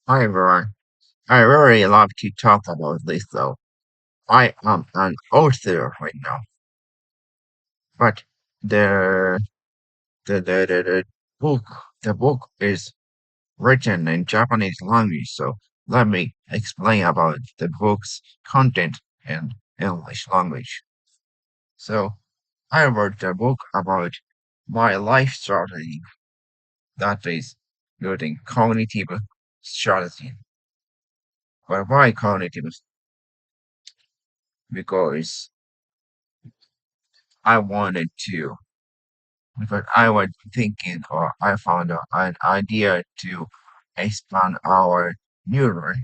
Hi everyone. I really love to talk about this though. I am an author right now, but the the book the book is written in Japanese language, so let me explain about the book's content in English language. So I wrote the book about my life strategy, that is using cognitive strategy. But why cognitive? Because I wanted to because I was thinking or I found an idea to expand our neuron,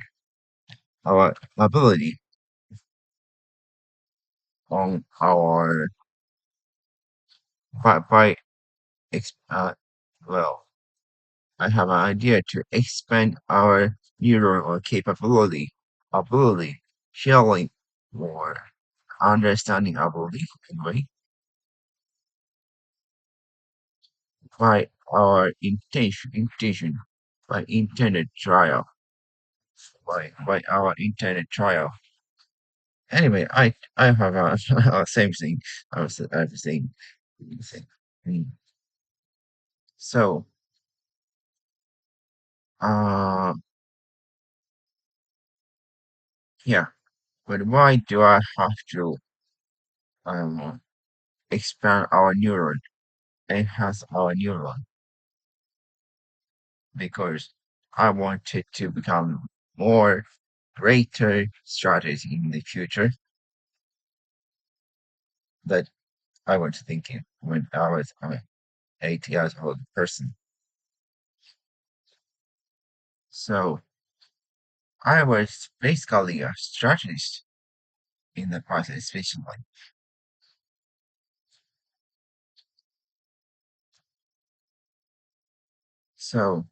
our ability on our by ex, well, I have an idea to expand our neuron or capability, ability, sharing or understanding ability anyway by our intention by intended trial by our intended trial. Anyway, I have a same thing. I was saying. Same. Mm. So, uh, yeah. But why do I have to um expand our neuron, enhance our neuron? Because I wanted to become more greater strategy in the future that I was thinking when I was 8 years old person. So I was basically a strategist in the past, especially. So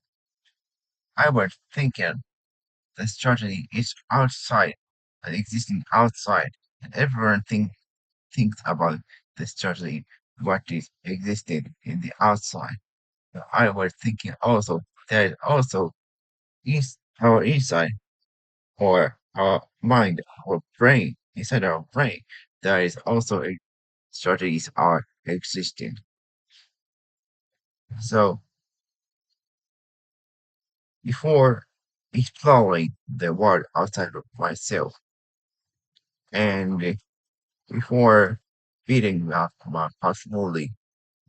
I was thinking the strategy is outside, existing outside, and everyone thinks about the strategy, what is existing in the outside. So I was thinking also that also is our inside or our mind or brain, inside our brain, there is also a strategies are existing. So before exploring the world outside of myself and before beating up my personality,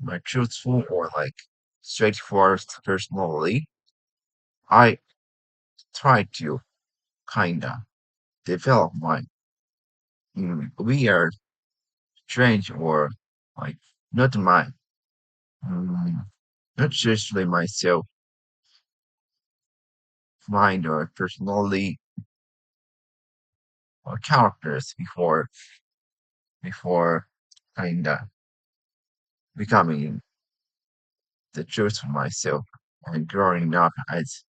my truthful or like straightforward personality, I try to kinda develop my weird, strange, or like not my mm, not just like myself mind or personality or characters before kinda becoming the truth for myself and growing up as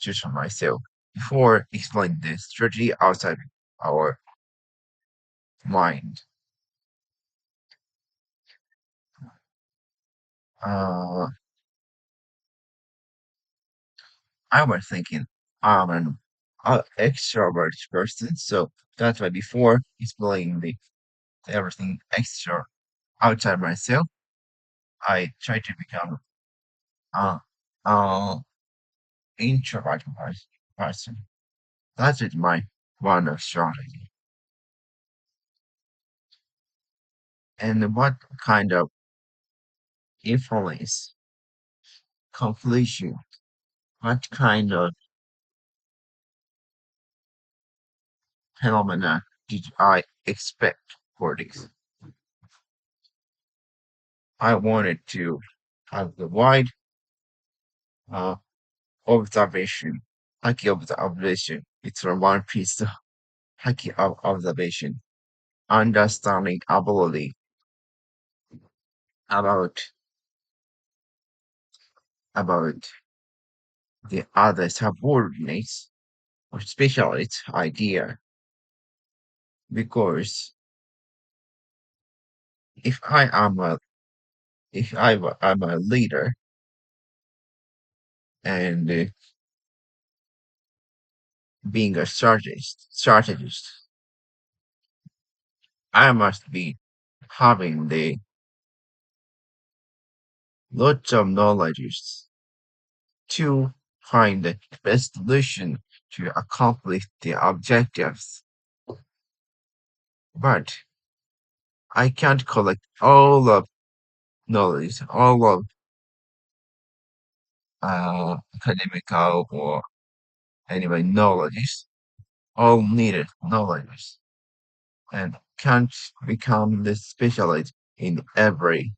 truth for myself before exploring the strategy outside our mind. Uh, I was thinking I'm an extrovert person, so that's why before exploring the everything extra outside myself, I try to become a uh, introvert person. That is my one of strategy. And what kind of influence, conclusion, what kind of phenomena did I expect for this? I wanted to have the wide uh, observation, haki observation. It's from one piece, haki of observation, understanding ability about about the other subordinates or specialist idea. Because if I am a I'm a leader and being a strategist, I must be having the lots of knowledge to find the best solution to accomplish the objectives. But I can't collect all of knowledge, all of academical or anyway knowledge, all needed knowledge, and can't become the specialist in every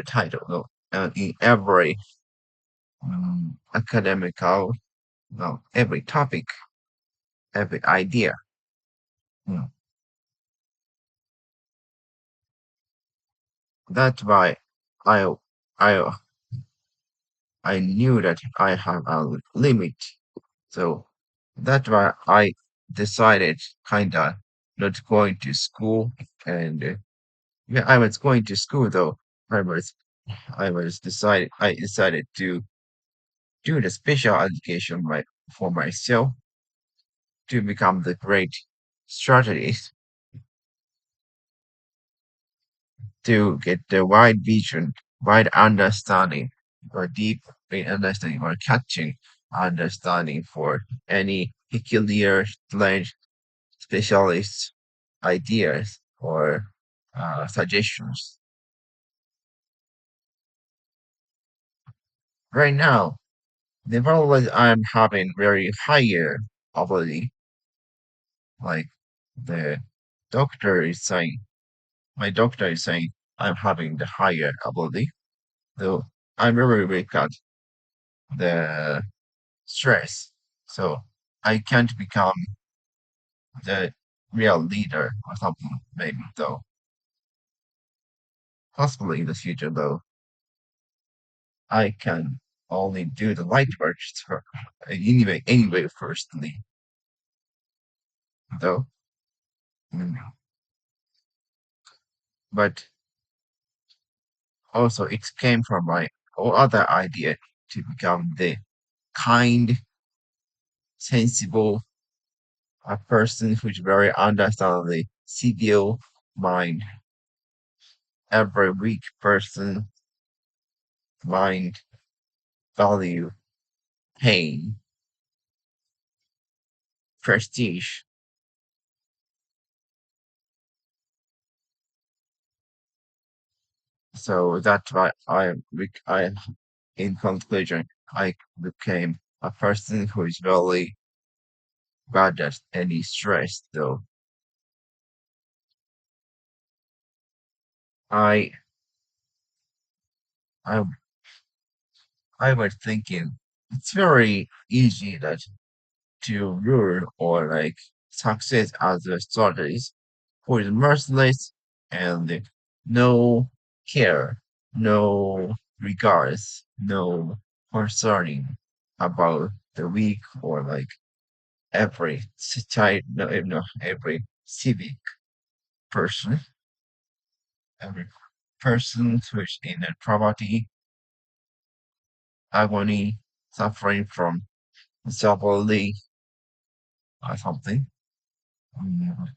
title, no, in every academical, no, every topic, every idea. Mm. That's why I I I knew that I have a limit. So that's why I decided kinda not going to school. And yeah, I was going to school though. I decided to do the special education for myself to become the great strategist, to get the wide vision, wide understanding, or deep understanding, or catching understanding for any peculiar strange specialist ideas or suggestions. Right now, the problem I'm having very higher ability, like the doctor is saying, my doctor is saying I'm having the higher ability, though I'm very weak at the stress. So I can't become the real leader or something, maybe though. Possibly in the future though, I can only do the light work for anyway, firstly, though. Mm. But also it came from my other idea to become the kind, sensible, a person who's very understanding, civil mind, every weak person mind, value, pain, prestige. So that's why in conclusion, I became a person who is really bad at any stress. Though I, I, I was thinking it's very easy that to rule or like success as a strategist who is merciless and no care, no regards, no concerning about the weak or like every society, no, every civic person, every person who is in a poverty, agony, suffering from disability or something. Mm,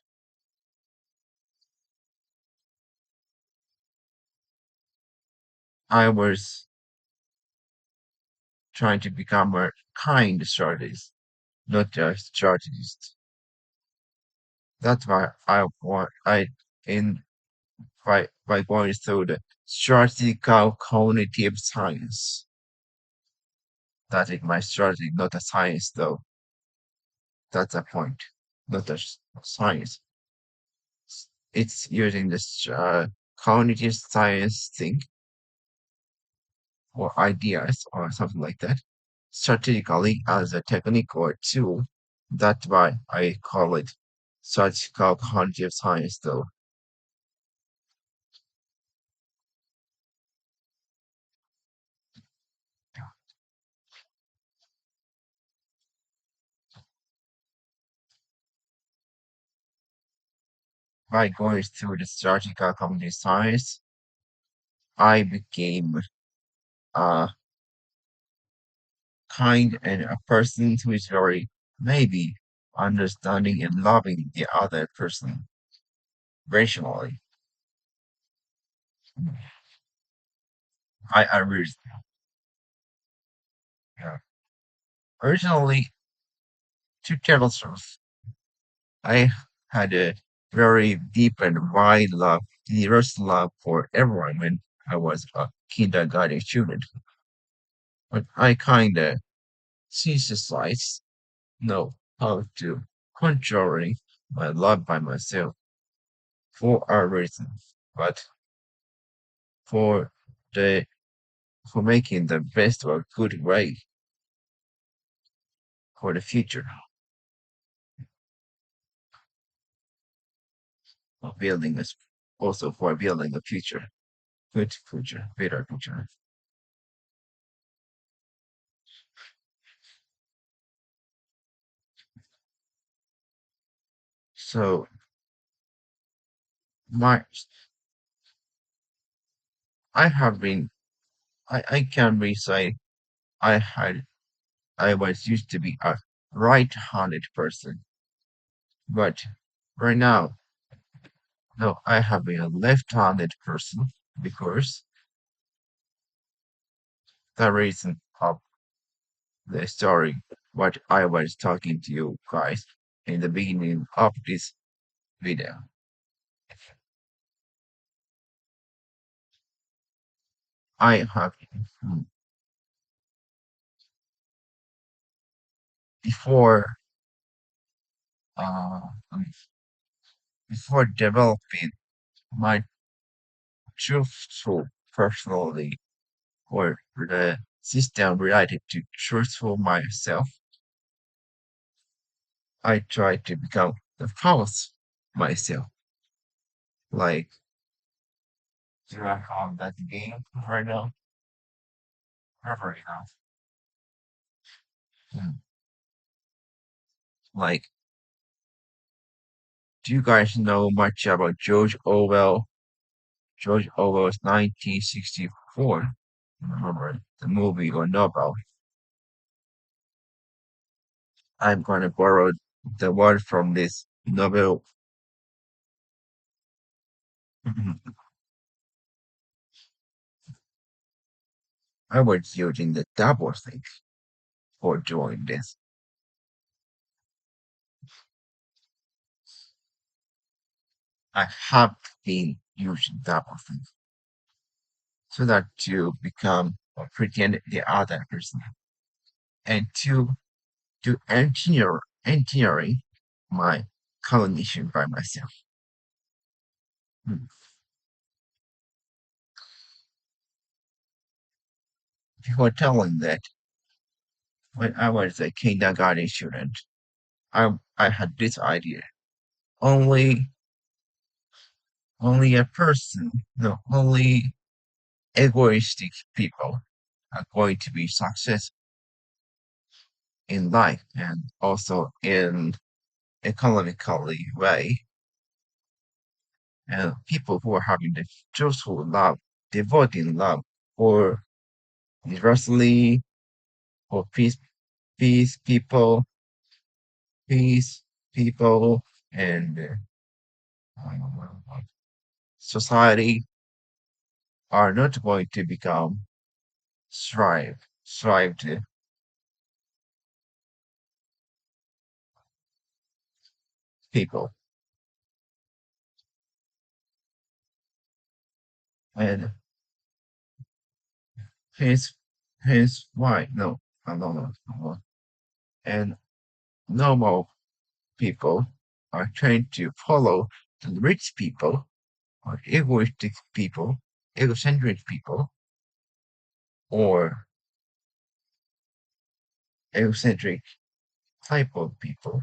I was trying to become a kind strategist, not just strategist. That's why I want I in by going through the strategical cognitive science. That is my strategy, not a science though. That's a point, not a science. It's using this cognitive science thing or ideas or something like that strategically as a technique or tool. That's why I call it strategical cognitive science though. By going through the strategical cognitive science, I became a kind and a person who is very maybe understanding and loving the other person rationally. I yeah. Originally, to tell the truth, I had a very deep and wide love, diverse love for everyone when I was a kindergarten student. But I kinda synthesized know how to controlling my love by myself for a reason, but for the for making the best or good way for the future of building us also for building a future, good future, better future. So my I have been I can be say I had I was used to be a right-handed person, but right now no I have been a left-handed person because the reason of the story what I was talking to you guys in the beginning of this video. I have hmm, before uh, um, before developing my truthful personality or the system related to truthful myself, I try to become the false myself. Like do I have that game right now? Right now. Hmm. Like, do you guys know much about George Orwell? George Orwell's 1964. Remember the movie or novel? I'm gonna borrow the word from this novel. I was using the double thing for doing this. I have been using double thing so that to become or pretend the other person and to do engineering my cognition by myself. Hmm. Before telling that when I was a kindergarten student, I had this idea. Only only a person, no, only egoistic people are going to be successful in life and also in economically way. And people who are having the truthful love, devoting love for diversity, for peace, peace, people, and society are not going to become thrived people. And hence, hence why, no, no, no, no. And normal people are trying to follow the rich people or egoistic people, egocentric people, or egocentric type of people,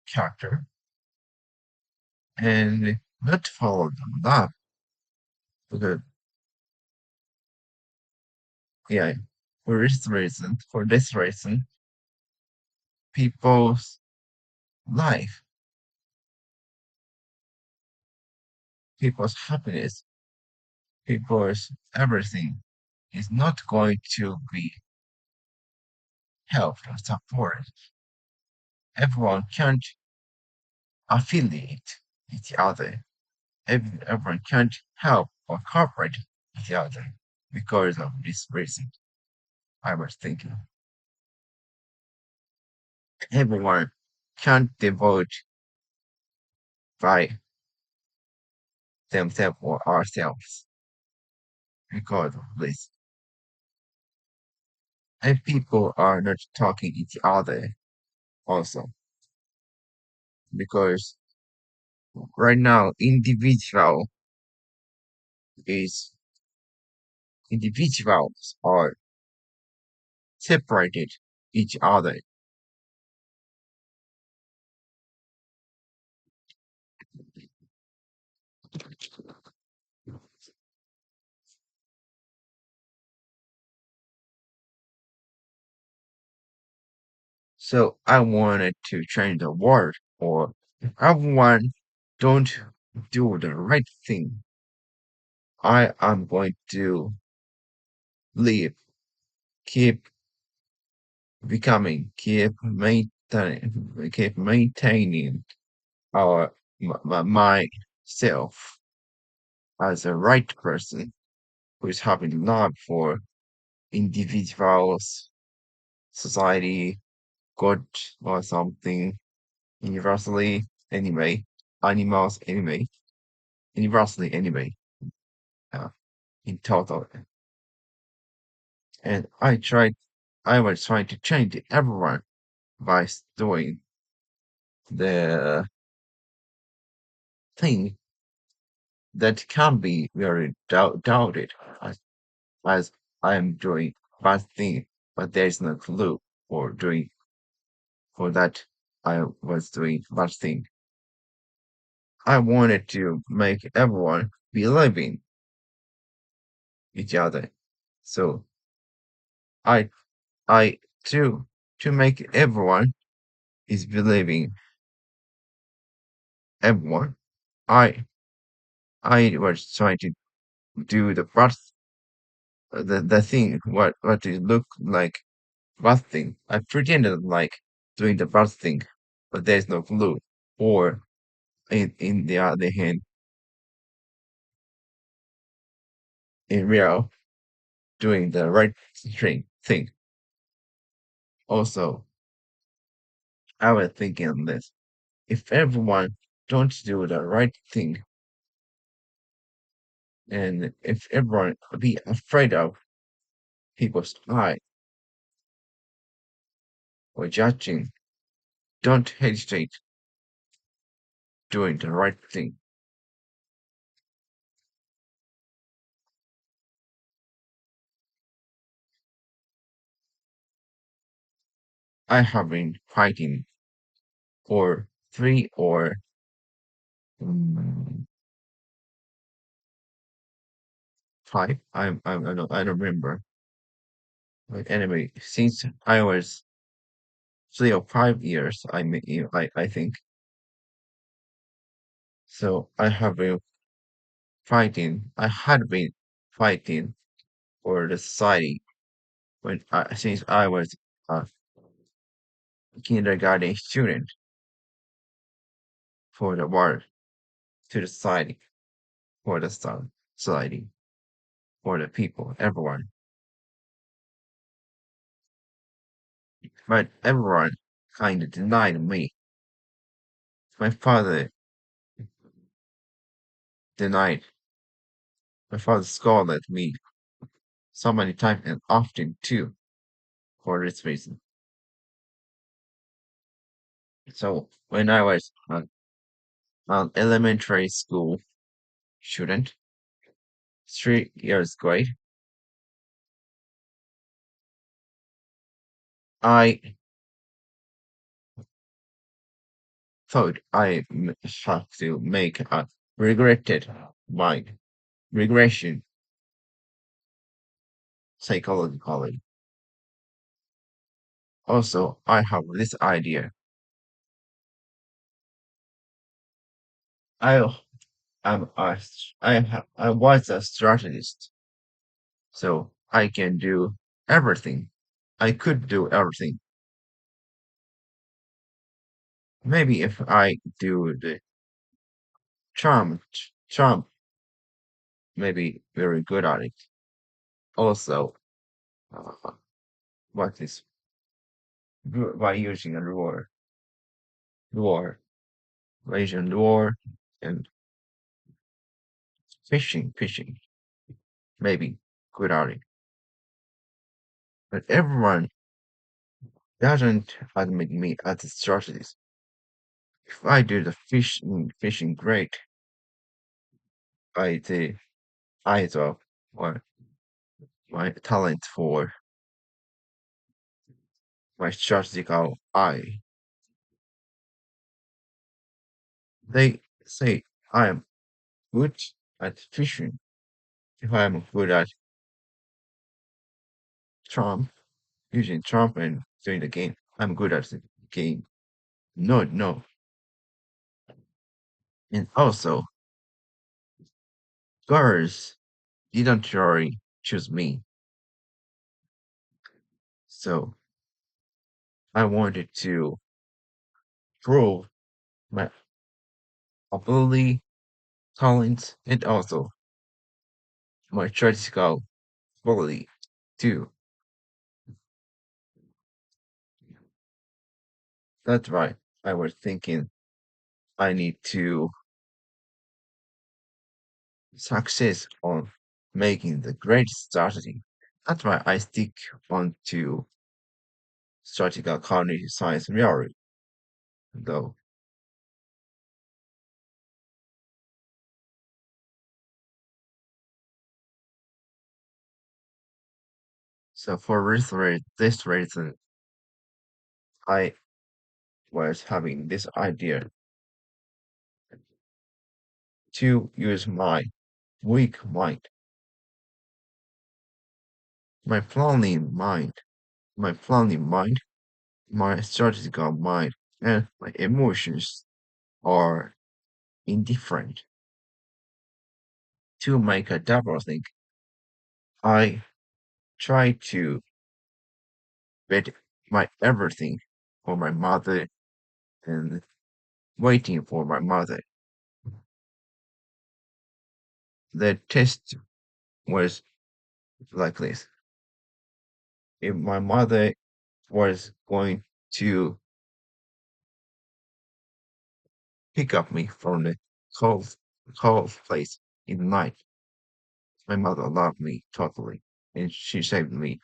character, and not follow them up because yeah, for this reason, people's life, people's happiness, people's everything is not going to be help or support. Everyone can't affiliate each other. Everyone can't help or cooperate each other because of this reason. I was thinking everyone can't devote by themselves or ourselves because of this. And people are not talking each other also because right now is individuals are separated each other. So I wanted to change the world or everyone don't do the right thing. I am going to live, keep becoming, keep maintaining our myself as a right person who is having love for individuals, society, God, or something universally anyway, animals anyway, universally anyway, uh, in total. And I was trying to change everyone by doing the thing that can be very doubted as I am doing bad thing, but there is no clue for doing for that I was doing bad thing. I wanted to make everyone believe in each other. So I I to make everyone is believing everyone. I I was trying to do the first the thing what it looked like first thing. I pretended like doing the first thing, but there's no clue. Or in the other hand, in real, doing the right thing. Also, I was thinking this: if everyone don't do the right thing, and if everyone be afraid of people's eye or judging, don't hesitate doing the right thing. I have been fighting for 3 or 5. I don't remember. But anyway, since I was 3 or 5 years, I think so. I had been fighting for the society since I was a kindergarten student for the world, to the society, for the society, for the people, everyone. But everyone kind of denied me. My father denied. My father scolded me so many times and often too for this reason. So when I was an elementary school student, 3 years grade, I thought have to make a regretted mind regression psychologically. Also, I have this idea. I I was a strategist, so I can do everything. I could do everything. Maybe if I do the charm, maybe very good at it. Also, uh, what is by using a lure, by using lure and fishing, maybe good at it. But everyone doesn't admit me as the strategist. If I do the fishing great, I the eyes of or my talent for my strategical eye. They say I am good at fishing. If I am good at trump, using trump and doing the game, I'm good at the game. No, no. And also, girls didn't really choose me. So I wanted to prove my ability, talent, and also my strategical ability too. That's right. I was thinking I need to success on making the great strategy. That's why I stick on to strategical cognitive science theory, though. So for this reason, I was having this idea to use my weak mind, my planning mind, my planning mind, my strategical mind, and my emotions are indifferent to make a double think. I try to bet my everything for my mother and waiting for my mother. The test was like this. If my mother was going to pick up me from the cold, cold place in the night, my mother loved me totally, and she saved me.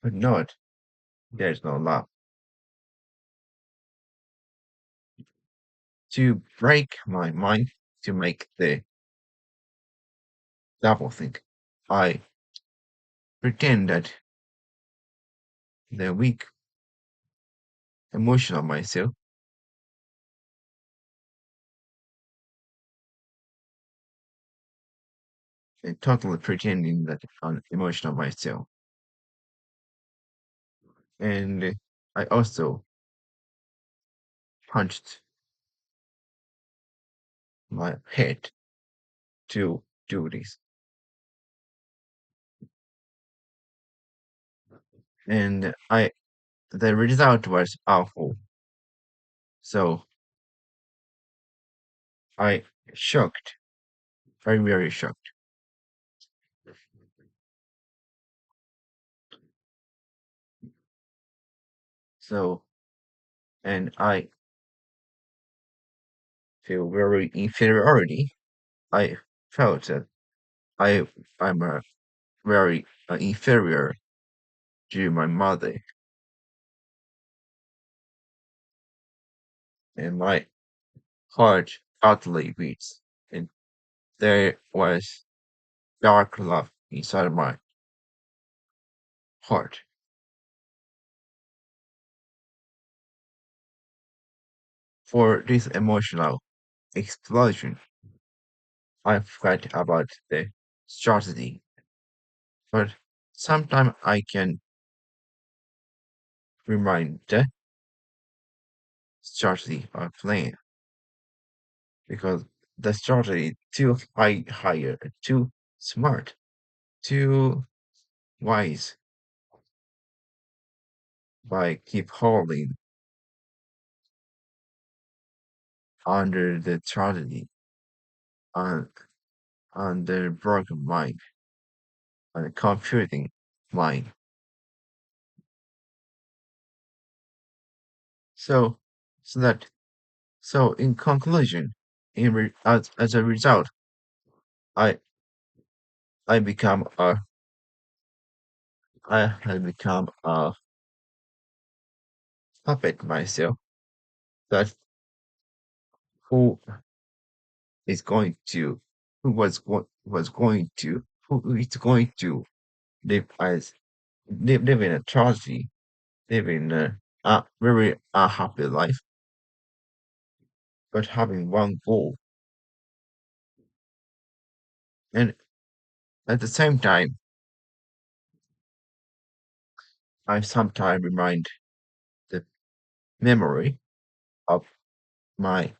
But not, there's no love. To break my mind, to make the double think, I pretend that the weak emotional myself and totally pretending that I'm emotional myself. And I also punched my head to do this. And the result was awful. So I shocked, very, very shocked. So, and I feel very inferiority. I felt that I, I'm a very inferior to my mother, and my heart utterly beats. And there was dark love inside my heart. For this emotional explosion, I forgot about the strategy, but sometimes I can remind the strategy or plan because the strategy too higher, too smart, too. wise by keep holding under the tragedy on the broken mind and computing mind. So so that so in conclusion, as a result, I I become a I have become a puppet myself that who is going to was going to who is going to live as live in a tragedy, live in a very unhappy life, but having one goal. And at the same time, I sometimes remind the memory of my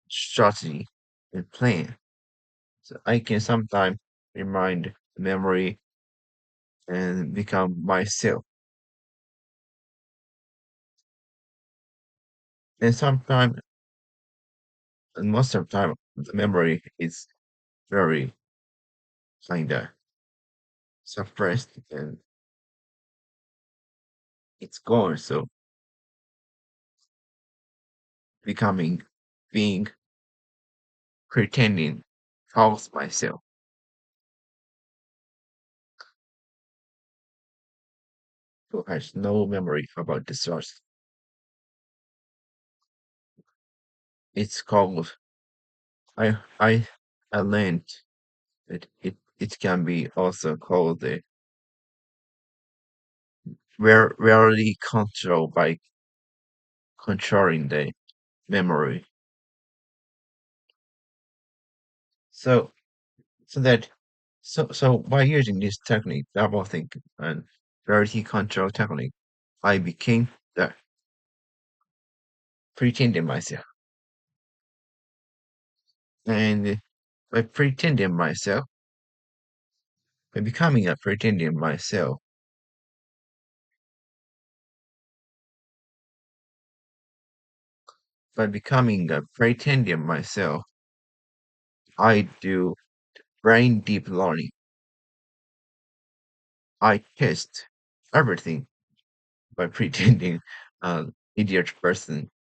strategy and plan. So I can sometimes remind the memory and become myself. And sometimes, and most of the time, the memory is very kinda suppressed and it's gone. So becoming, being, pretending, false myself who has no memory about the source. It's called, I, I, I learned that it can be also called the rarely control by controlling the memory. So, so that, so by using this technique, double think and rarity control technique, I became the pretending myself. And by pretending myself, by becoming a pretending myself, by becoming a pretending myself, I do brain deep learning. I test everything by pretending an idiot person.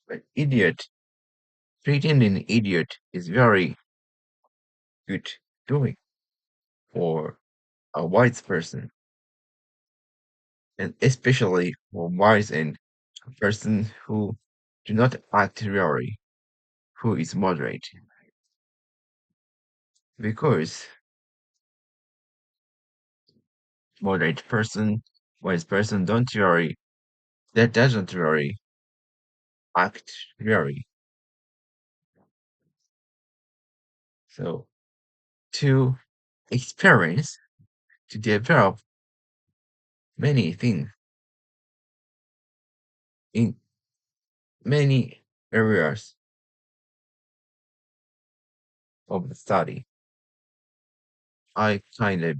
But idiot, pretending idiot is very good doing for a wise person, and especially for wise and a person who do not act really, who is moderate. Because moderate person, wise person don't really, that doesn't really act really. So to experience, to develop many things in many areas of the study, I kind of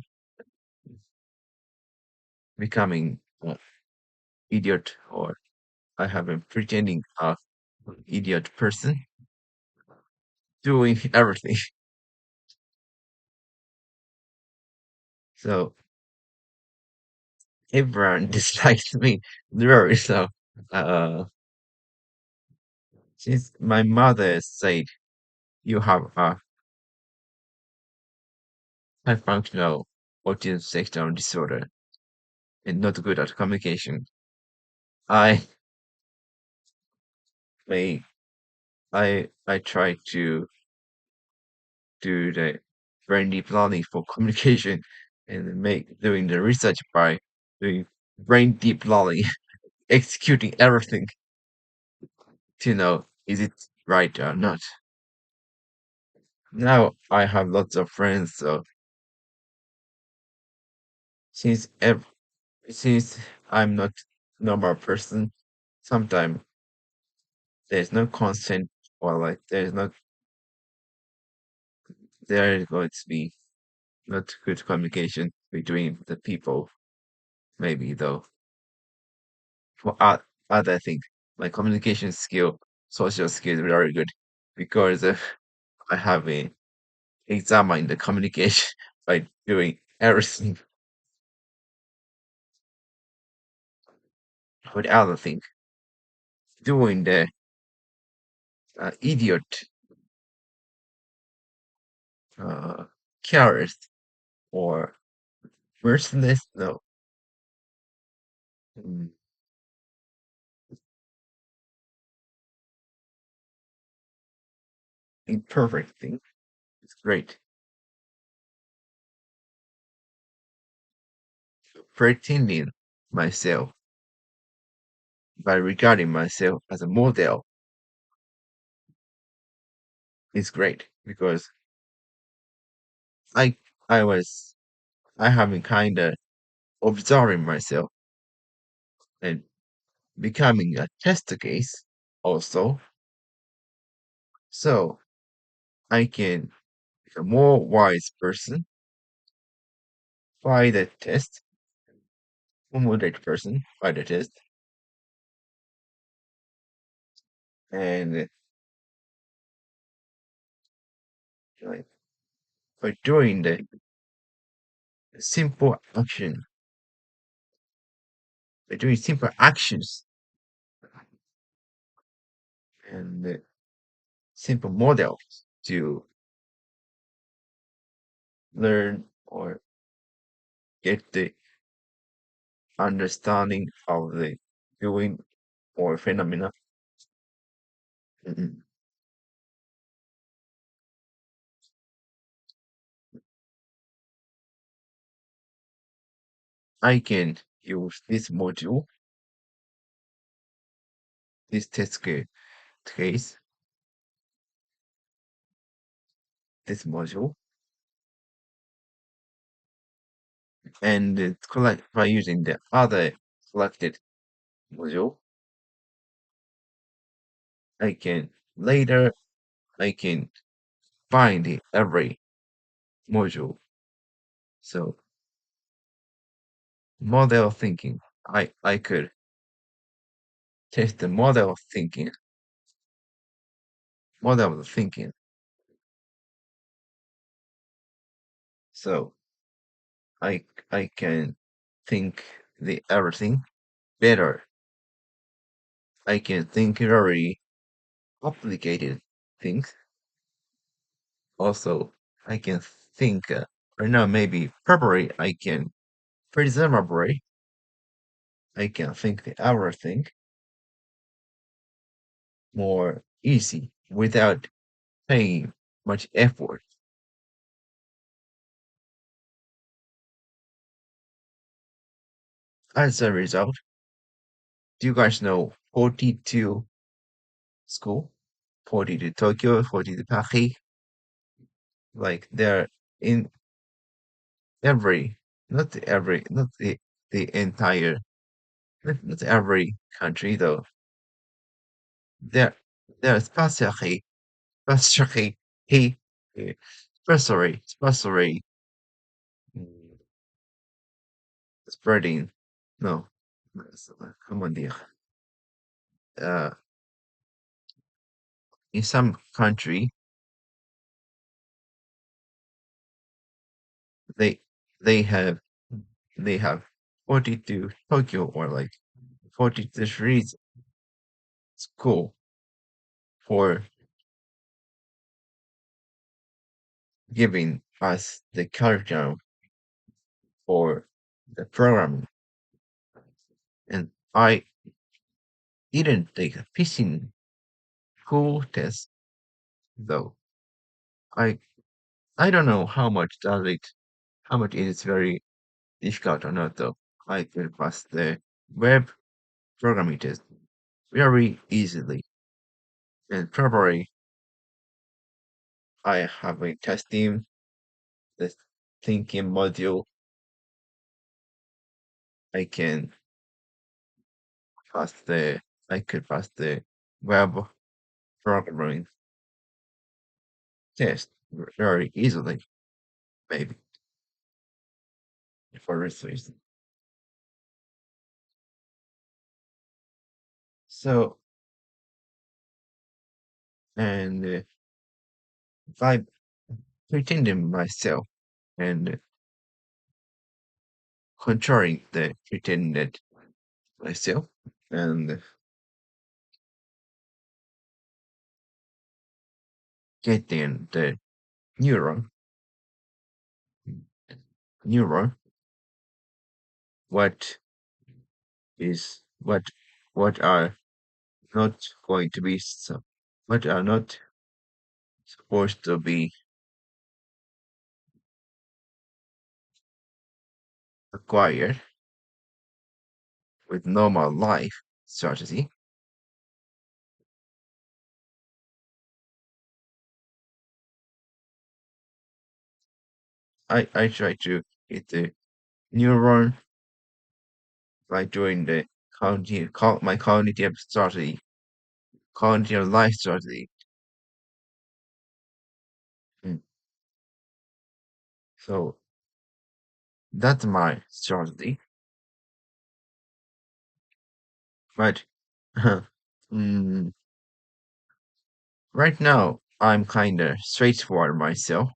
becoming an idiot or I have been pretending a idiot person doing everything. So everyone dislikes me very so. Uh, since my mother said you have a high functional autism spectrum disorder and not good at communication, I may I try to do the brain deep learning for communication and make doing the research by doing brain deep learning, executing everything to know is it right or not. Now I have lots of friends, so since since I'm not normal person, sometimes there's no constant or like there is going to be not good communication between the people, maybe though. For other things, my communication skill, social skill is very good because I have examined the communication by doing everything with other thing, doing the idiot, uh, careless, or merciless, no, mm, imperfect thing. It's great. Pretending myself by regarding myself as a model is great because I I was I have been kind of observing myself and becoming a test case also, so I can be a more wise person by the test, more moderate person by the test, and like by doing the simple action, by doing simple actions and simple models to learn or get the understanding of the doing or phenomena. Mhm. I can use this module, this case, this module, and collect by using the other selected module. I can later I can find the every module. So model thinking. I could test the model of thinking. So I can think the everything better. I can think very complicated things. Also, I can think right now maybe probably I can presumably I can think the everything more easy without paying much effort. As a result, do you guys know 42 school? 42 Tokyo, 42 Paris? Like they're in every, not the entire, not every country though. They're, they're especially, he, especially mm, spreading, no, come on, dear. Uh, in some country, they they have they have 42 Tokyo or like 43 school for giving us the curriculum for the program. And I didn't take a fishing school test though. I I don't know how much it is very difficult or not though. I could pass the web programming test very easily. And probably I have a testing the thinking module. I can pass the I could pass the web programming test. very easily, maybe for this reason. So, and by pretending myself and controlling the pretended myself and getting the neuron, neuron, what is what are not going to be what are not supposed to be acquired with normal life strategy. I try to hit the neuron by doing the my cognitive strategy, cognitive life strategy. Mm. So that's my strategy. But mm, right now, I'm kind of straightforward myself,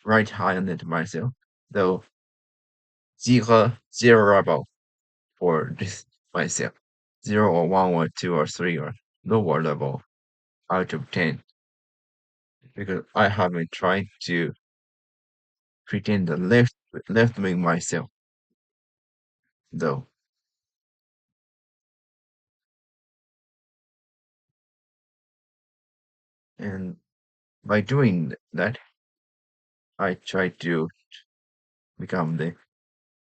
right-handed myself, though zero rebel for this myself. Zero or one or two or three or lower level out of 10 because I have been trying to pretend the left wing myself though, and by doing that, I try to become the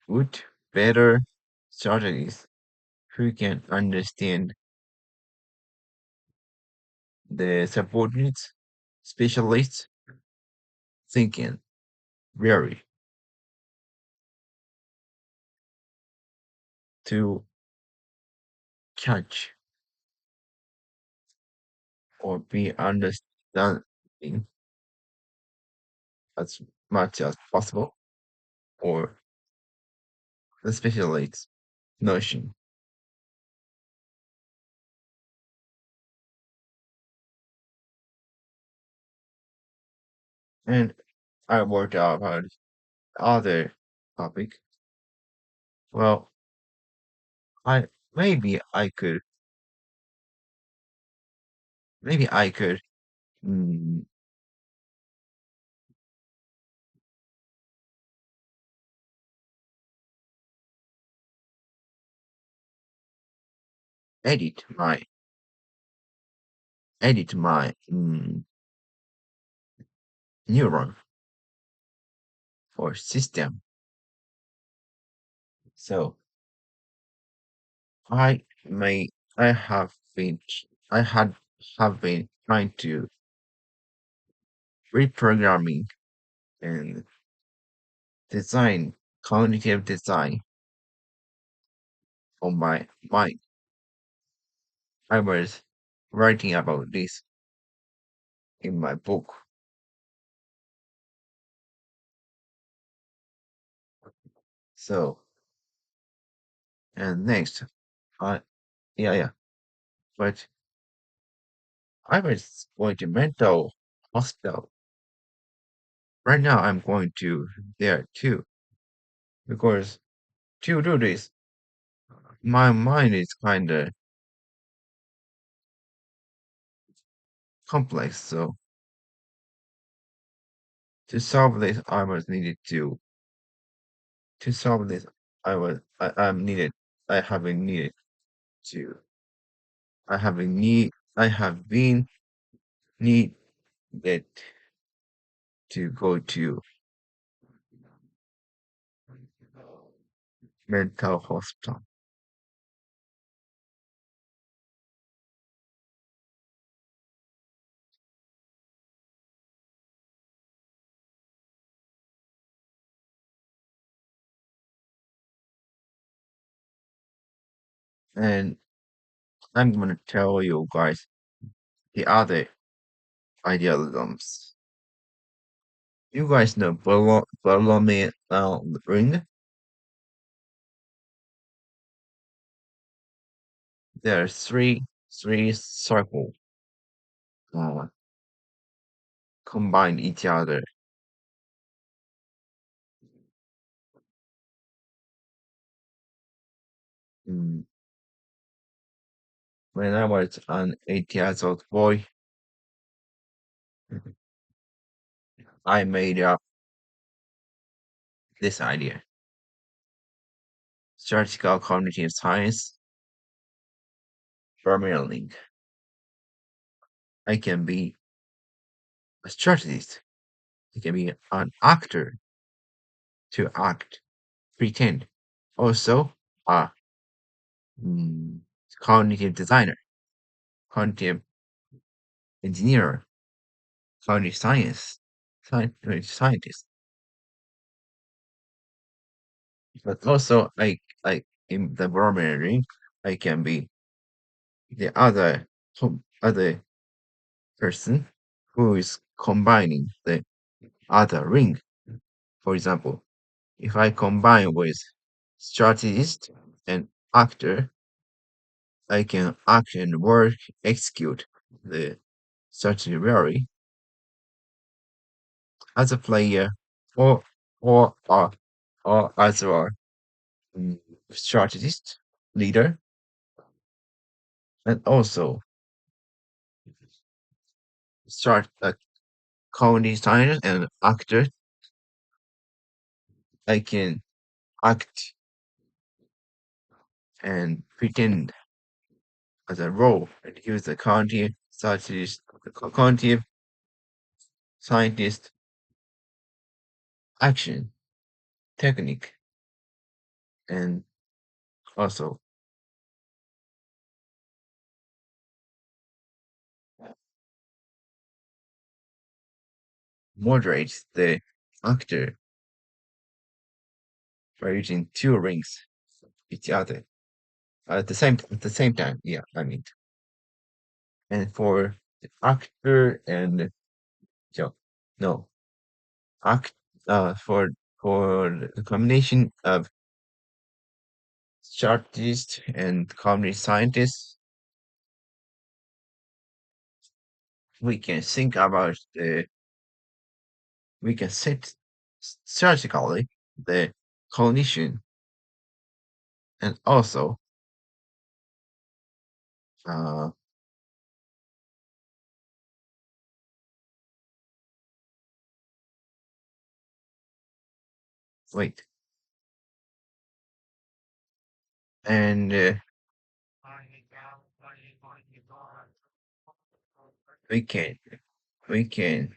good, better strategist who can understand the subordinates, specialists, thinking very to catch or be understanding as much as possible, or the specialists notion. And I worked out about other topic. Well, I maybe I could maybe I could mm, edit my neuron or system. So I may I have been I had have been trying to reprogramming and design cognitive design on my mind. I was writing about this in my book. So and next, I yeah. But I was going to mental hospital. Right now I'm going to there too because to do this, my mind is kind of complex. So to solve this, I was needed to solve this. I'm needed. I have been needed to. I have been needed to go to mental hospital. And I'm gonna tell you guys the other idealisms You guys know Bartholomew Ring? There are three circle uh, combine each other. Mm. When I was an 8 years old boy, I made up this idea. Strategical cognitive science, Link. I can be a strategist. I can be an actor to act, pretend. Also, a mm, cognitive designer, cognitive engineer, cognitive scientist. But also, in the Brahmin ring, I can be the other person who is combining the other ring. For example, if I combine with strategist and actor, I can act and work, execute the strategy as a player or or uh, or as a mm, strategist leader, and also start a comedy designer and actor. I can act and pretend as a role and use the cognitive scientist action technique and also moderate the actor by using two rings each other at the same time. Yeah, I mean, and for the actor and so no act for the combination of strategist and community scientist, we can think about the we can set strategically the condition and also uh wait and we can we can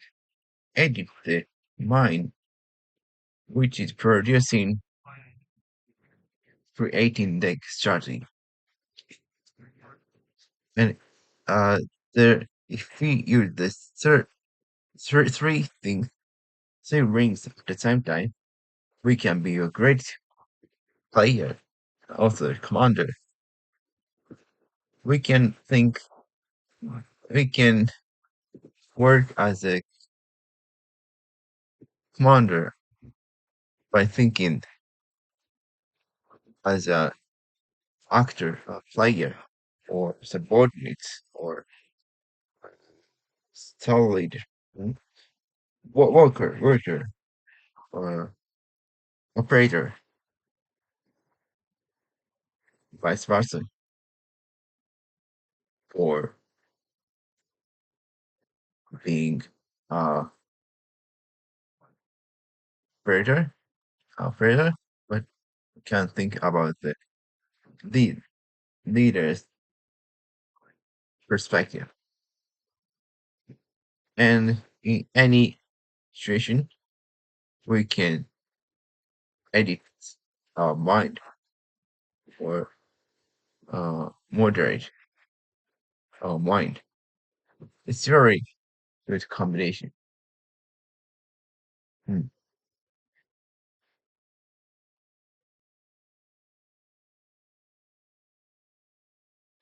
edit the mind which is producing creating the strategy and uh there if we use the three things three rings at the same time we can be a great player also a commander we can think we can work as a commander by thinking as a actor, a player, or subordinate, or stall leader, mm, worker, or operator, vice versa, or being a operator, operator, but we can think about the lead, leader's perspective. And in any situation, we can edit our mind or moderate our mind. It's very good combination. Mm.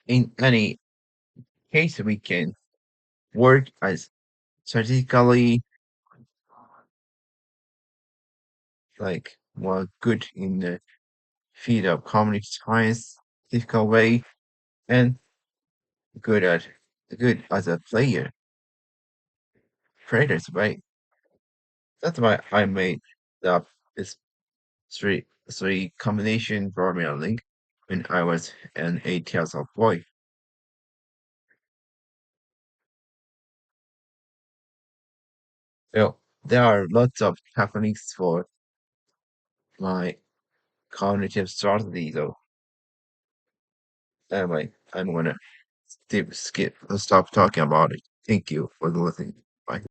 In any case, we can work as strategically like more good in the field of community science, difficult way, and good at good as a players, right? That's why I made up this three combination Premier League when I was an 8 years old boy. Well, there are lots of techniques for my cognitive strategy though. Anyway, I'm gonna stop talking about it. Thank you for listening.